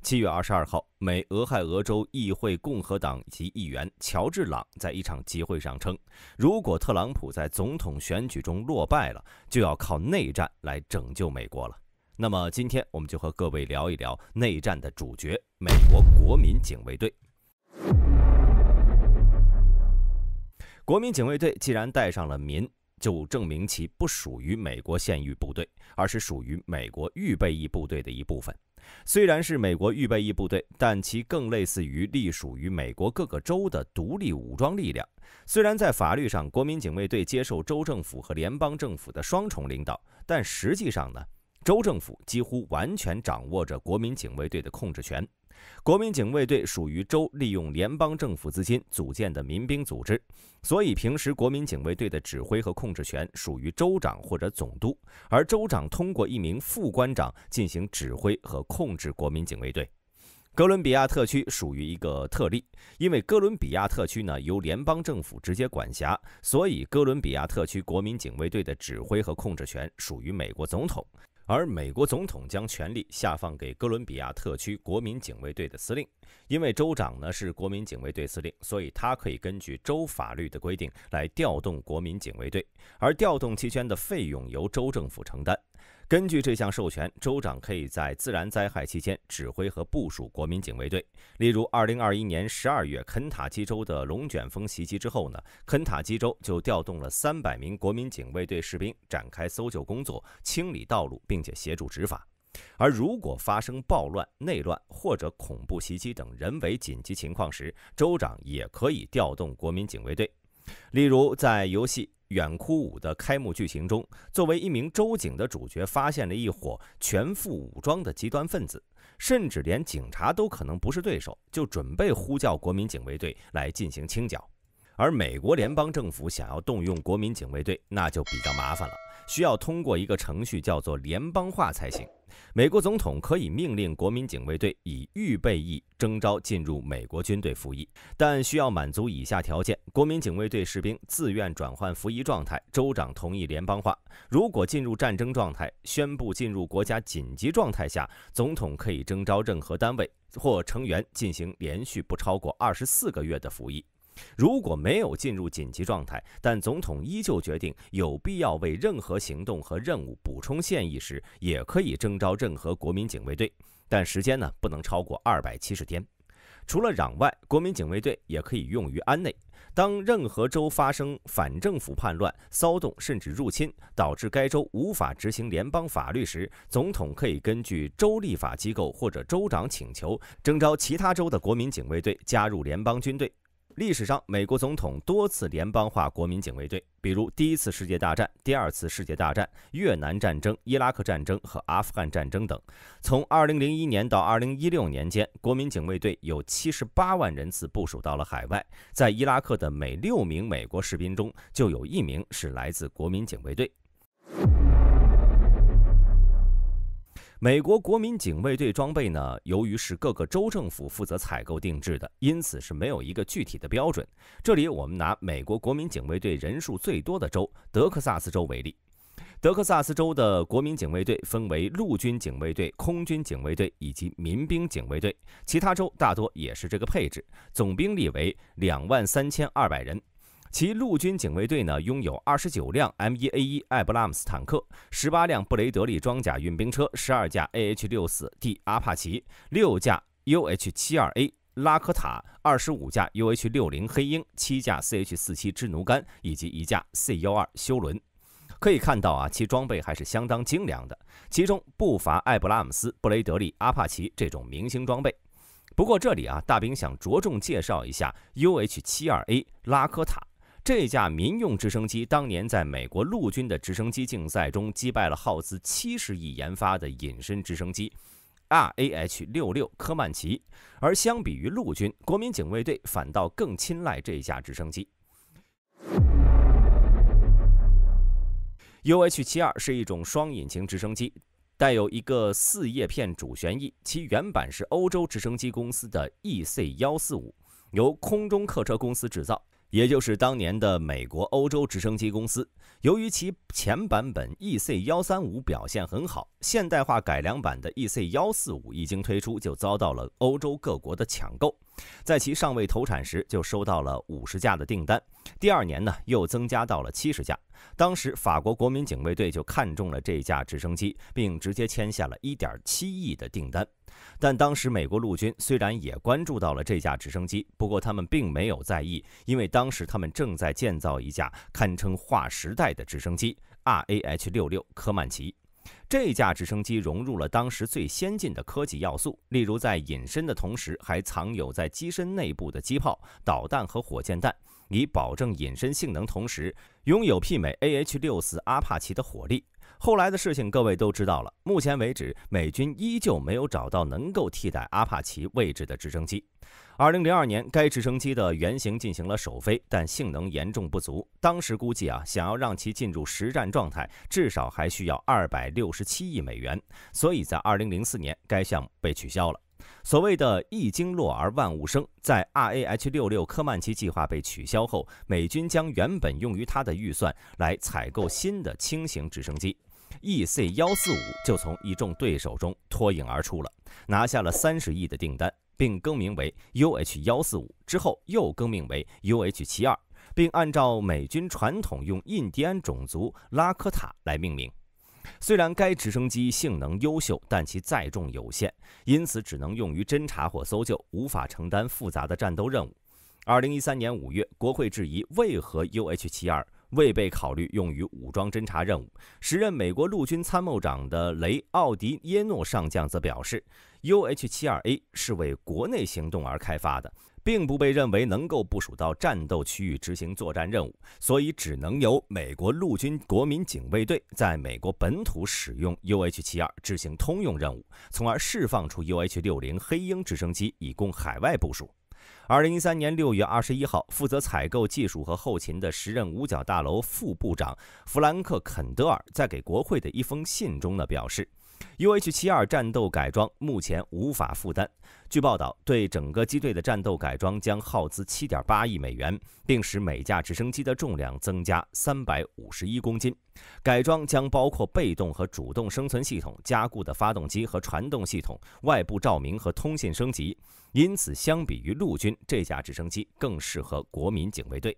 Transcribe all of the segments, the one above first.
7月22号，美俄亥俄州议会共和党籍议员乔治·朗在一场集会上称，如果特朗普在总统选举中落败了，就要靠内战来拯救美国了。那么今天我们就和各位聊一聊内战的主角——美国国民警卫队。国民警卫队既然带上了民，就证明其不属于美国现役部队，而是属于美国预备役部队的一部分。虽然是美国预备役部队，但其更类似于隶属于美国各个州的独立武装力量。虽然在法律上，国民警卫队接受州政府和联邦政府的双重领导，但实际上呢，州政府几乎完全掌握着国民警卫队的控制权。国民警卫队属于州利用联邦政府资金组建的民兵组织，所以平时国民警卫队的指挥和控制权属于州长或者总督，而州长通过一名副官长进行指挥和控制国民警卫队。哥伦比亚特区属于一个特例，因为哥伦比亚特区呢由联邦政府直接管辖，所以哥伦比亚特区国民警卫队的指挥和控制权属于美国总统。而美国总统将权力下放给哥伦比亚特区国民警卫队的司令，因为州长呢是国民警卫队司令，所以他可以根据州法律的规定来调动国民警卫队，而调动期间的费用由州政府承担。根据这项授权，州长可以在自然灾害期间指挥和部署国民警卫队。例如2021年12月肯塔基州的龙卷风袭击之后呢，肯塔基州就调动了300名国民警卫队士兵展开搜救工作，清理道路，并且协助执法。而如果发生暴乱、内乱或者恐怖袭击等人为紧急情况时，州长也可以调动国民警卫队。例如在游戏远哭舞的开幕剧情中，作为一名州警的主角发现了一伙全副武装的极端分子，甚至连警察都可能不是对手，就准备呼叫国民警卫队来进行清剿。而美国联邦政府想要动用国民警卫队，那就比较麻烦了，需要通过一个程序叫做联邦化才行。美国总统可以命令国民警卫队以预备役征召进入美国军队服役，但需要满足以下条件：国民警卫队士兵自愿转换服役状态，州长同意联邦化。如果进入战争状态，宣布进入国家紧急状态下，总统可以征召任何单位或成员进行连续不超过24个月的服役。如果没有进入紧急状态，但总统依旧决定有必要为任何行动和任务补充现役时，也可以征召任何国民警卫队，但时间呢不能超过270天。除了攘外，国民警卫队也可以用于安内。当任何州发生反政府叛乱、骚动甚至入侵，导致该州无法执行联邦法律时，总统可以根据州立法机构或者州长请求，征召其他州的国民警卫队加入联邦军队。历史上，美国总统多次联邦化国民警卫队，比如第1次世界大战、第2次世界大战、越南战争、伊拉克战争和阿富汗战争等。从2001年到2016年间，国民警卫队有78万人次部署到了海外，在伊拉克的每6名美国士兵中，就有1名是来自国民警卫队。美国国民警卫队装备呢，由于是各个州政府负责采购定制的，因此是没有一个具体的标准。这里我们拿美国国民警卫队人数最多的州德克萨斯州为例。德克萨斯州的国民警卫队分为陆军警卫队、空军警卫队以及民兵警卫队，其他州大多也是这个配置，总兵力为23200人。其陆军警卫队呢，拥有29辆 M1A1 艾布拉姆斯坦克、18辆布雷德利装甲运兵车、12架 AH-64D 阿帕奇、6架 UH-72A 拉科塔、25架 UH-60黑鹰、7架 CH-47支奴干以及1架 C-12休伦。可以看到啊，其装备还是相当精良的，其中不乏艾布拉姆斯、布雷德利、阿帕奇这种明星装备。不过这里啊，大兵想着重介绍一下 UH-72A 拉科塔。这架民用直升机当年在美国陆军的直升机竞赛中击败了耗资70亿研发的隐身直升机 RAH-66 科曼奇，而相比于陆军，国民警卫队反倒更青睐这架直升机。UH-72是一种双引擎直升机，带有一个4叶片主旋翼，其原版是欧洲直升机公司的 EC-145，由空中客车公司制造。也就是当年的美国欧洲直升机公司。由于其前版本 EC-135 表现很好，现代化改良版的 EC-145 一经推出就遭到了欧洲各国的抢购。在其尚未投产时就收到了50架的订单，第2年呢又增加到了70架。当时法国国民警卫队就看中了这架直升机，并直接签下了1.7亿的订单。但当时美国陆军虽然也关注到了这架直升机，不过他们并没有在意，因为当时他们正在建造一架堪称划时代的直升机 RAH-66 科曼奇。这架直升机融入了当时最先进的科技要素，例如在隐身的同时还藏有在机身内部的机炮、导弹和火箭弹，以保证隐身性能，同时拥有媲美 AH-64 阿帕奇的火力。后来的事情各位都知道了，目前为止美军依旧没有找到能够替代阿帕奇位置的直升机。2002年该直升机的原型进行了首飞，但性能严重不足，当时估计想要让其进入实战状态，至少还需要267亿美元，所以在2004年该项目被取消了。所谓的一经落而万物生，在 RAH-66 科曼奇计划被取消后，美军将原本用于它的预算来采购新的轻型直升机。EC-145 就从一众对手中脱颖而出了，拿下了30亿的订单，并更名为 UH-145， 之后又更名为 UH-72， 并按照美军传统用印第安种族拉科塔来命名。虽然该直升机性能优秀，但其载重有限，因此只能用于侦察或搜救，无法承担复杂的战斗任务。2013年5月，国会质疑为何 UH-72未被考虑用于武装侦察任务。时任美国陆军参谋长的雷·奥迪耶诺上将则表示， UH-72A 是为国内行动而开发的，并不被认为能够部署到战斗区域执行作战任务，所以只能由美国陆军国民警卫队在美国本土使用 UH-72执行通用任务，从而释放出 UH-60黑鹰直升机以供海外部署。2013年6月21号，负责采购技术和后勤的时任五角大楼副部长弗兰克·肯德尔在给国会的一封信中表示， UH-72战斗改装目前无法负担。据报道，对整个机队的战斗改装将耗资7.8亿美元，并使每架直升机的重量增加351公斤。改装将包括被动和主动生存系统、加固的发动机和传动系统、外部照明和通信升级。因此，相比于陆军，这架直升机更适合国民警卫队。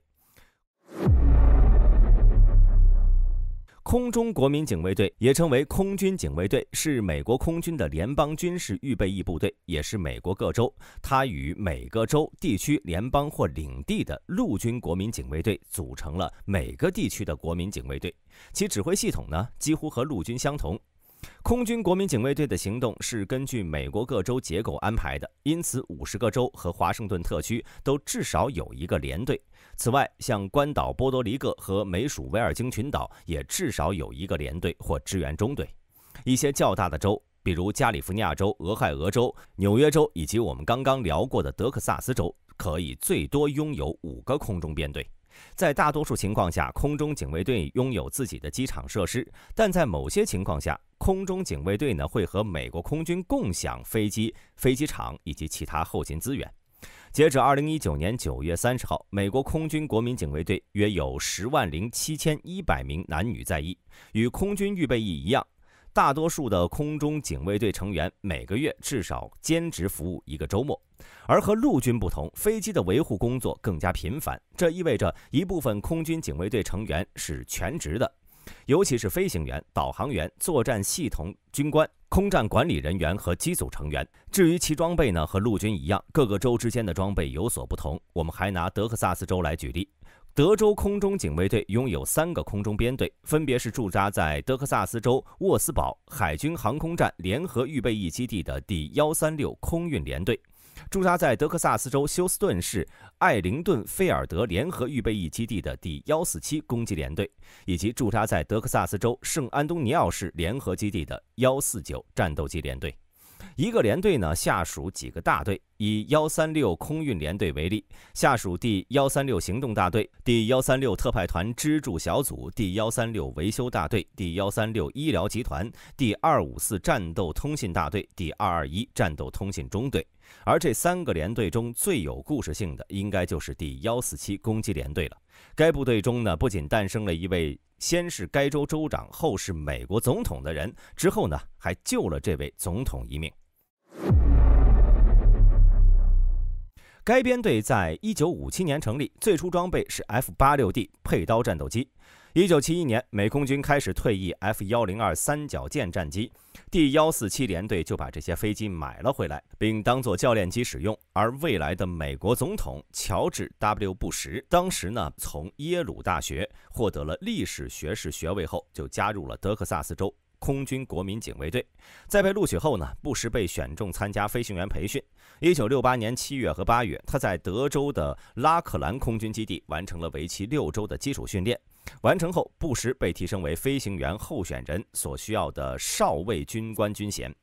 空中国民警卫队也称为空军警卫队，是美国空军的联邦军事预备役部队，也是美国各州，它与每个州、地区、联邦或领地的陆军国民警卫队组成了每个地区的国民警卫队，其指挥系统呢几乎和陆军相同。空军国民警卫队的行动是根据美国各州结构安排的，因此50个州和华盛顿特区都至少有一个连队。此外，像关岛、波多黎各和美属维尔京群岛也至少有一个连队或支援中队。一些较大的州，比如加利福尼亚州、俄亥俄州、纽约州以及我们刚刚聊过的德克萨斯州，可以最多拥有5个空中编队。在大多数情况下，空中警卫队拥有自己的机场设施，但在某些情况下，空中警卫队会和美国空军共享飞机、飞机场以及其他后勤资源。截止2019年9月30号，美国空军国民警卫队约有107100名男女在役，与空军预备役一样。大多数的空中警卫队成员每个月至少兼职服务1个周末，而和陆军不同，飞机的维护工作更加频繁，这意味着一部分空军警卫队成员是全职的，尤其是飞行员、导航员、作战系统军官、空战管理人员和机组成员。至于其装备和陆军一样，各个州之间的装备有所不同。我们还拿德克萨斯州来举例。德州空中警卫队拥有3个空中编队，分别是驻扎在德克萨斯州沃斯堡海军航空站联合预备役基地的第136空运联队，驻扎在德克萨斯州休斯顿市艾灵顿菲尔德联合预备役基地的第147攻击联队，以及驻扎在德克萨斯州圣安东尼奥市联合基地的149战斗机联队。一个连队呢下属几个大队，以136空运连队为例，下属第136行动大队、第136特派团支柱小组、第136维修大队、第136医疗集团、第254战斗通信大队、第221战斗通信中队。而这3个连队中最有故事性的，应该就是第147攻击连队了。该部队中呢，不仅诞生了一位先是该州州长，后是美国总统的人，之后呢，还救了这位总统一命。该编队在1957年成立，最初装备是 F-86D 佩刀战斗机。1971年，美空军开始退役 F-102三角舰战机，第147联队就把这些飞机买了回来，并当作教练机使用。而未来的美国总统乔治 ·W. 布什，当时呢从耶鲁大学获得了历史学士学位后，就加入了德克萨斯州空军国民警卫队。在被录取后呢，布什被选中参加飞行员培训。1968年7月和8月，他在德州的拉克兰空军基地完成了为期6周的基础训练。完成后，布什被提升为飞行员候选人所需要的少尉军官军衔。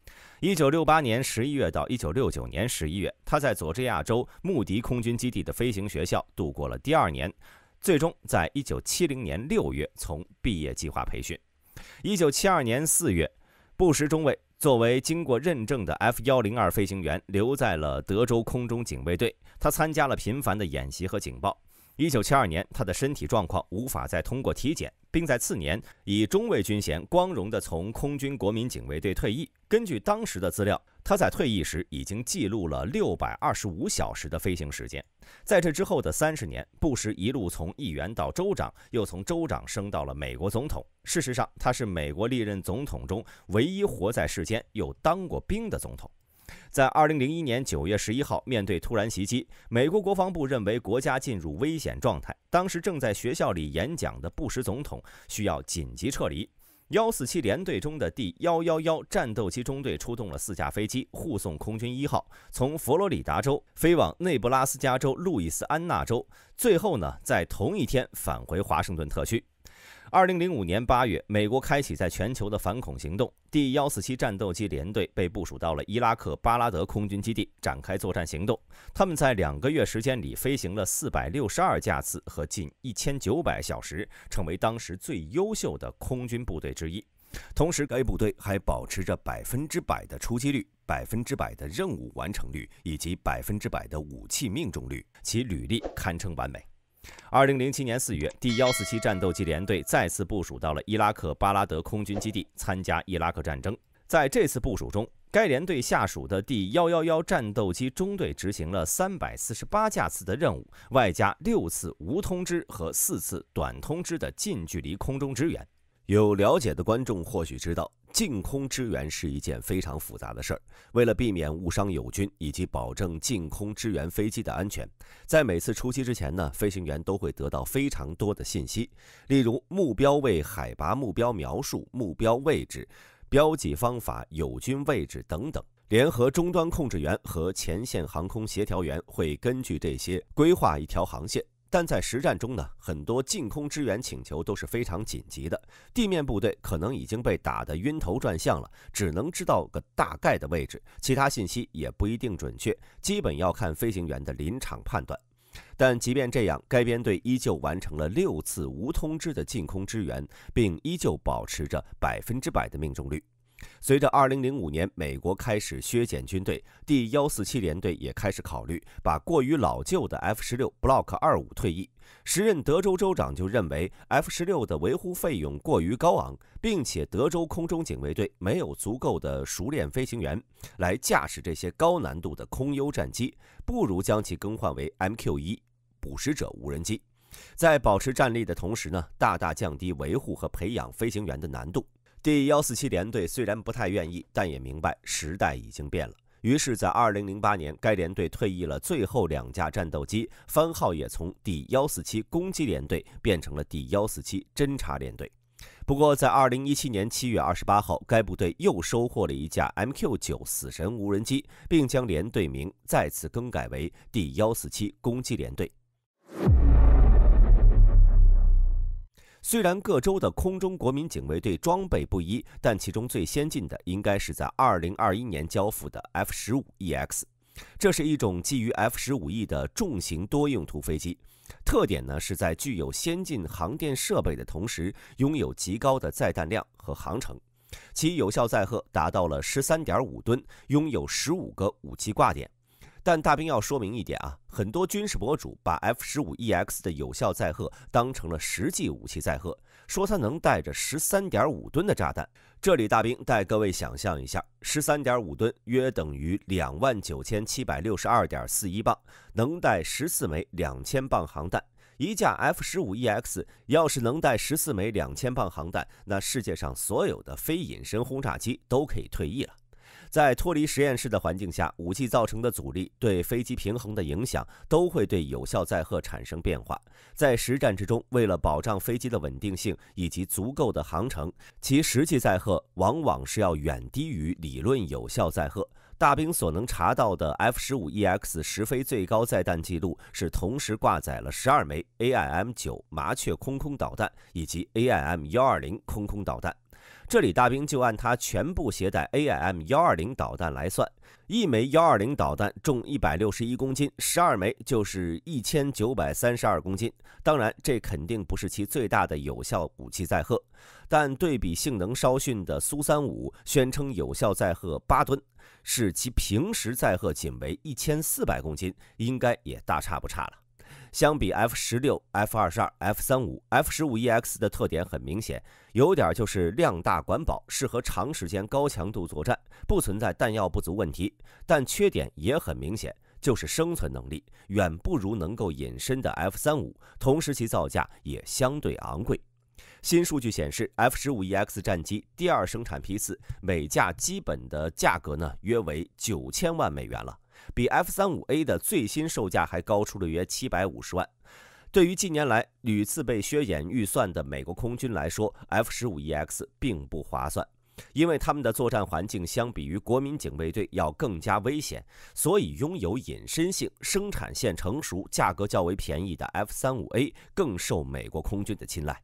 1968年11月到1969年11月，他在佐治亚州穆迪空军基地的飞行学校度过了第2年，最终在1970年6月从毕业计划培训。1972年4月，布什中尉作为经过认证的 F-102飞行员留在了德州空中警卫队，他参加了频繁的演习和警报。1972年，他的身体状况无法再通过体检，并在次年以中尉军衔光荣地从空军国民警卫队退役。根据当时的资料，他在退役时已经记录了625小时的飞行时间。在这之后的30年，布什一路从议员到州长，又从州长升到了美国总统。事实上，他是美国历任总统中唯一活在世间又当过兵的总统。在2001年9月11号，面对突然袭击，美国国防部认为国家进入危险状态。当时正在学校里演讲的布什总统需要紧急撤离。147联队中的第111战斗机中队出动了4架飞机护送空军1号从佛罗里达州飞往内布拉斯加州路易斯安那州，最后呢，在同一天返回华盛顿特区。2005年8月，美国开启在全球的反恐行动，第147战斗机联队被部署到了伊拉克巴拉德空军基地，展开作战行动。他们在2个月时间里飞行了462架次和近1900小时，成为当时最优秀的空军部队之一。同时，该部队还保持着100%的出击率、100%的任务完成率以及100%的武器命中率，其履历堪称完美。2007年4月，第147战斗机联队再次部署到了伊拉克巴拉德空军基地，参加伊拉克战争。在这次部署中，该联队下属的第111战斗机中队执行了348架次的任务，外加6次无通知和4次短通知的近距离空中支援。有了解的观众或许知道，近空支援是一件非常复杂的事儿。为了避免误伤友军以及保证近空支援飞机的安全，在每次出击之前呢，飞行员都会得到非常多的信息，例如目标位、海拔目标描述、目标位置、标记方法、友军位置等等。联合终端控制员和前线航空协调员会根据这些规划一条航线。但在实战中呢，很多近空支援请求都是非常紧急的，地面部队可能已经被打得晕头转向了，只能知道个大概的位置，其他信息也不一定准确，基本要看飞行员的临场判断。但即便这样，该编队依旧完成了6次无通知的近空支援，并依旧保持着100%的命中率。随着2005年美国开始削减军队，第147联队也开始考虑把过于老旧的 F-16 Block 25退役。时任德州州长就认为 F-16 的维护费用过于高昂，并且德州空中警卫队没有足够的熟练飞行员来驾驶这些高难度的空优战机，不如将其更换为 MQ-1 捕食者无人机，在保持战力的同时呢，大大降低维护和培养飞行员的难度。第147联队虽然不太愿意，但也明白时代已经变了。于是，在2008年，该联队退役了最后2架战斗机，番号也从第147攻击联队变成了第147侦察联队。不过，在2017年7月28号，该部队又收获了1架 MQ-9死神无人机，并将联队名再次更改为第147攻击联队。虽然各州的空中国民警卫队装备不一，但其中最先进的应该是在2021年交付的 F-15EX。这是一种基于 F-15E 的重型多用途飞机，特点呢是在具有先进航电设备的同时，拥有极高的载弹量和航程。其有效载荷达到了13.5吨，拥有15个武器挂点。但大兵要说明一点啊，很多军事博主把 F-15EX 的有效载荷当成了实际武器载荷，说它能带着13.5吨的炸弹。这里大兵带各位想象一下，13.5吨约等于29762.41磅，能带14枚2000磅航弹。一架 F-15EX 要是能带14枚2000磅航弹，那世界上所有的非隐身轰炸机都可以退役了。在脱离实验室的环境下，武器造成的阻力对飞机平衡的影响都会对有效载荷产生变化。在实战之中，为了保障飞机的稳定性以及足够的航程，其实际载荷往往是要远低于理论有效载荷。大兵所能查到的 F-15EX 实飞最高载弹记录是同时挂载了12枚 AIM-9 麻雀空空导弹以及 AIM-120 空空导弹。这里大兵就按它全部携带 AIM-120 导弹来算，一枚120导弹重161公斤，12枚就是1932公斤。当然，这肯定不是其最大的有效武器载荷，但对比性能稍逊的苏35，宣称有效载荷8吨，是其平时载荷仅为1400公斤，应该也大差不差了。相比 F-16、F-22、F-35、F-15EX 的特点很明显，有点就是量大管饱，适合长时间高强度作战，不存在弹药不足问题。但缺点也很明显，就是生存能力远不如能够隐身的 F-35，同时其造价也相对昂贵。新数据显示 ，F-15EX 战机第二生产批次每架基本的价格呢约为9000万美元了。比 F-35A 的最新售价还高出了约750万。对于近年来屡次被削减预算的美国空军来说 ，F-15EX 并不划算，因为他们的作战环境相比于国民警卫队要更加危险，所以拥有隐身性、生产线成熟、价格较为便宜的 F-35A 更受美国空军的青睐。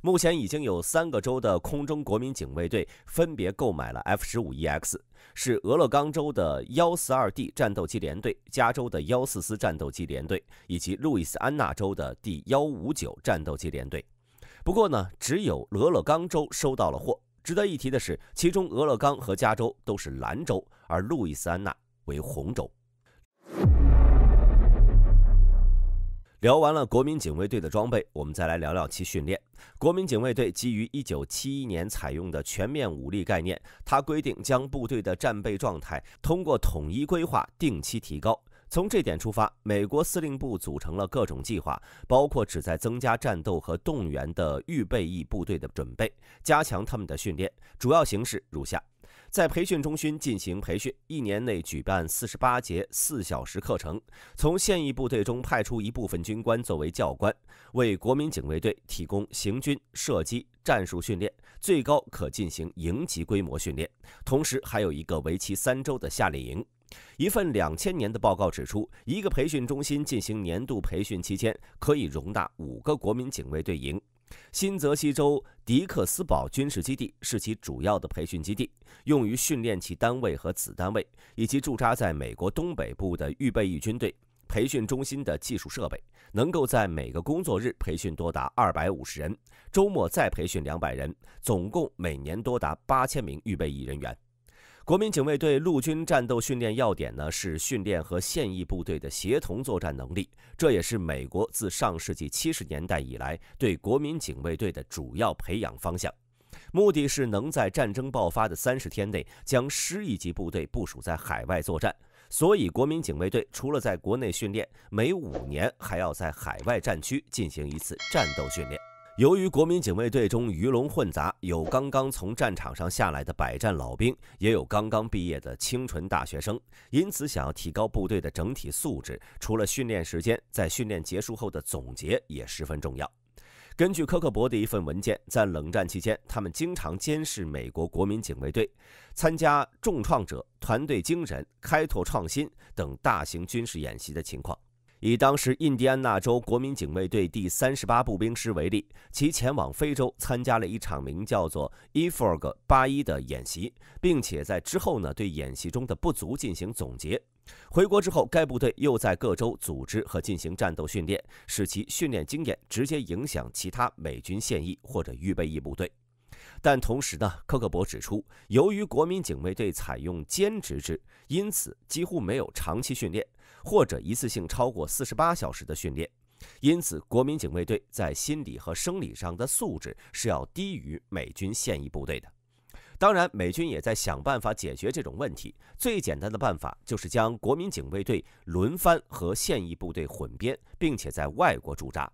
目前已经有3个州的空中国民警卫队分别购买了 F-15EX， 是俄勒冈州的142D 战斗机联队、加州的144战斗机联队以及路易斯安那州的第159战斗机联队。不过呢，只有俄勒冈州收到了货。值得一提的是，其中俄勒冈和加州都是蓝州，而路易斯安那为红州。聊完了国民警卫队的装备，我们再来聊聊其训练。国民警卫队基于1971年采用的全面武力概念，它规定将部队的战备状态通过统一规划定期提高。从这点出发，美国司令部组成了各种计划，包括旨在增加战斗和动员的预备役部队的准备，加强他们的训练。主要形式如下：在培训中心进行培训，1年内举办48节4小时课程，从现役部队中派出一部分军官作为教官，为国民警卫队提供行军、射击、战术训练，最高可进行营级规模训练。同时还有一个为期3周的夏令营。一份2000年的报告指出，一个培训中心进行年度培训期间，可以容纳5个国民警卫队营。新泽西州迪克斯堡军事基地是其主要的培训基地，用于训练其单位和子单位，以及驻扎在美国东北部的预备役军队。培训中心的技术设备能够在每个工作日培训多达250人，周末再培训200人，总共每年多达8000名预备役人员。国民警卫队陆军战斗训练要点呢，是训练和现役部队的协同作战能力，这也是美国自上世纪70年代以来对国民警卫队的主要培养方向。目的是能在战争爆发的30天内将师一级部队部署在海外作战，所以国民警卫队除了在国内训练，每5年还要在海外战区进行一次战斗训练。由于国民警卫队中鱼龙混杂，有刚刚从战场上下来的百战老兵，也有刚刚毕业的清纯大学生，因此想要提高部队的整体素质，除了训练时间，在训练结束后的总结也十分重要。根据科克伯的一份文件，在冷战期间，他们经常监视美国国民警卫队，参加重创者、团队精神、开拓创新等大型军事演习的情况。以当时印第安纳州国民警卫队第38步兵师为例，其前往非洲参加了一场名叫做 EFORG-81的演习，并且在之后对演习中的不足进行总结。回国之后，该部队又在各州组织和进行战斗训练，使其训练经验直接影响其他美军现役或者预备役部队。但同时科克伯指出，由于国民警卫队采用兼职制，因此几乎没有长期训练，或者一次性超过48小时的训练，因此国民警卫队在心理和生理上的素质是要低于美军现役部队的。当然，美军也在想办法解决这种问题，最简单的办法就是将国民警卫队轮番和现役部队混编，并且在外国驻扎。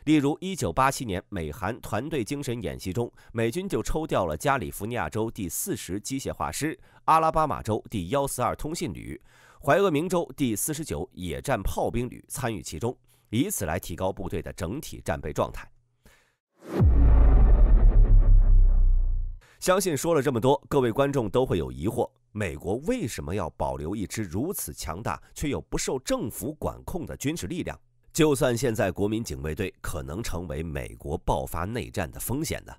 例如1987年美韩团队精神演习中，美军就抽调了加利福尼亚州第40机械化师、阿拉巴马州第142通信旅、怀俄明州第49野战炮兵旅参与其中，以此来提高部队的整体战备状态。相信说了这么多，各位观众都会有疑惑：美国为什么要保留一支如此强大却又不受政府管控的军事力量？就算现在国民警卫队可能成为美国爆发内战的风险呢？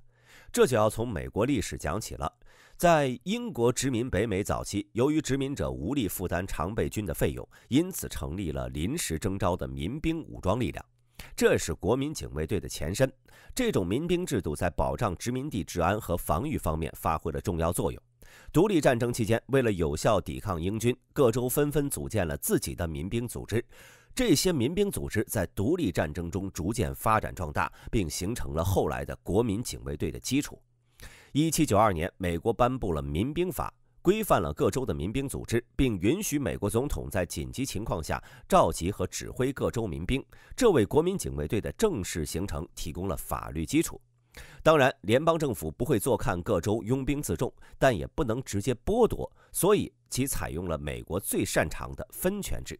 这就要从美国历史讲起了。在英国殖民北美早期，由于殖民者无力负担常备军的费用，因此成立了临时征召的民兵武装力量，这是国民警卫队的前身。这种民兵制度在保障殖民地治安和防御方面发挥了重要作用。独立战争期间，为了有效抵抗英军，各州纷纷组建了自己的民兵组织。这些民兵组织在独立战争中逐渐发展壮大，并形成了后来的国民警卫队的基础。1792年，美国颁布了民兵法，规范了各州的民兵组织，并允许美国总统在紧急情况下召集和指挥各州民兵，这为国民警卫队的正式形成提供了法律基础。当然，联邦政府不会坐看各州拥兵自重，但也不能直接剥夺，所以其采用了美国最擅长的分权制。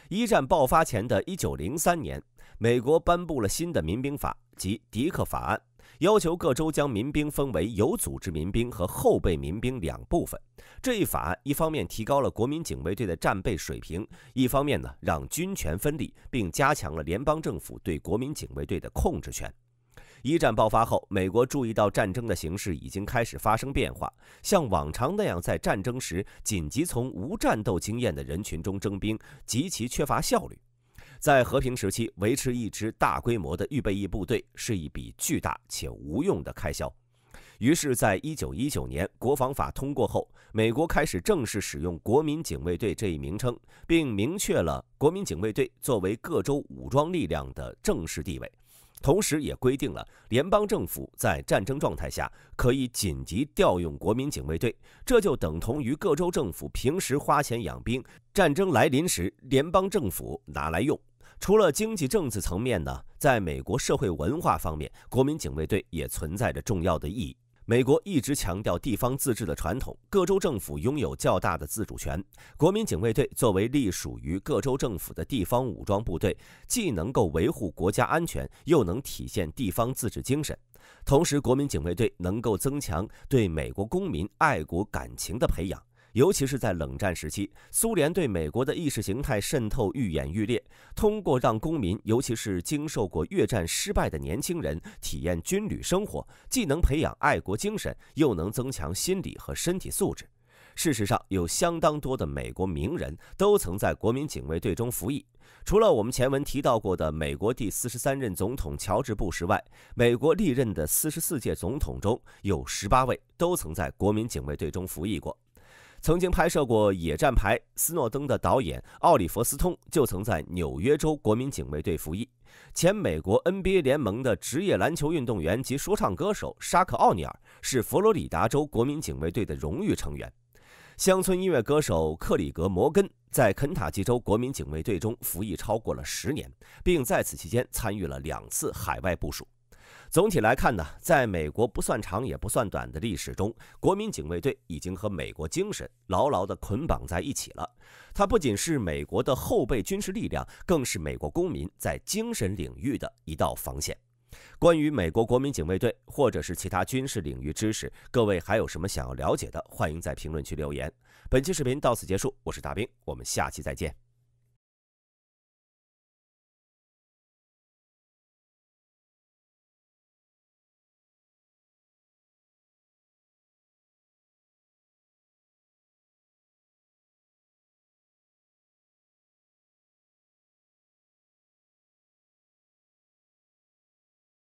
一战爆发前的1903年，美国颁布了新的民兵法，即迪克法案，要求各州将民兵分为有组织民兵和后备民兵两部分。这一法案一方面提高了国民警卫队的战备水平，一方面让军权分立，并加强了联邦政府对国民警卫队的控制权。一战爆发后，美国注意到战争的形势已经开始发生变化，像往常那样在战争时紧急从无战斗经验的人群中征兵，极其缺乏效率。在和平时期，维持一支大规模的预备役部队是一笔巨大且无用的开销。于是，在1919年国防法通过后，美国开始正式使用国民警卫队这一名称，并明确了国民警卫队作为各州武装力量的正式地位。同时也规定了联邦政府在战争状态下可以紧急调用国民警卫队，这就等同于各州政府平时花钱养兵，战争来临时联邦政府拿来用。除了经济政治层面在美国社会文化方面，国民警卫队也存在着重要的意义。美国一直强调地方自治的传统，各州政府拥有较大的自主权。国民警卫队作为隶属于各州政府的地方武装部队，既能够维护国家安全，又能体现地方自治精神。同时，国民警卫队能够增强对美国公民爱国感情的培养。尤其是在冷战时期，苏联对美国的意识形态渗透愈演愈烈，通过让公民，尤其是经受过越战失败的年轻人体验军旅生活，既能培养爱国精神，又能增强心理和身体素质。事实上，有相当多的美国名人都曾在国民警卫队中服役。除了我们前文提到过的美国第43任总统乔治·布什外，美国历任的44届总统中有18位都曾在国民警卫队中服役过。曾经拍摄过《野战排》斯诺登的导演奥利弗·斯通就曾在纽约州国民警卫队服役。前美国 NBA 联盟的职业篮球运动员及说唱歌手沙克·奥尼尔是佛罗里达州国民警卫队的荣誉成员。乡村音乐歌手克里格·摩根在肯塔基州国民警卫队中服役超过了10年，并在此期间参与了2次海外部署。总体来看在美国不算长也不算短的历史中，国民警卫队已经和美国精神牢牢地捆绑在一起了。它不仅是美国的后备军事力量，更是美国公民在精神领域的一道防线。关于美国国民警卫队或者是其他军事领域知识，各位还有什么想要了解的，欢迎在评论区留言。本期视频到此结束，我是大兵，我们下期再见。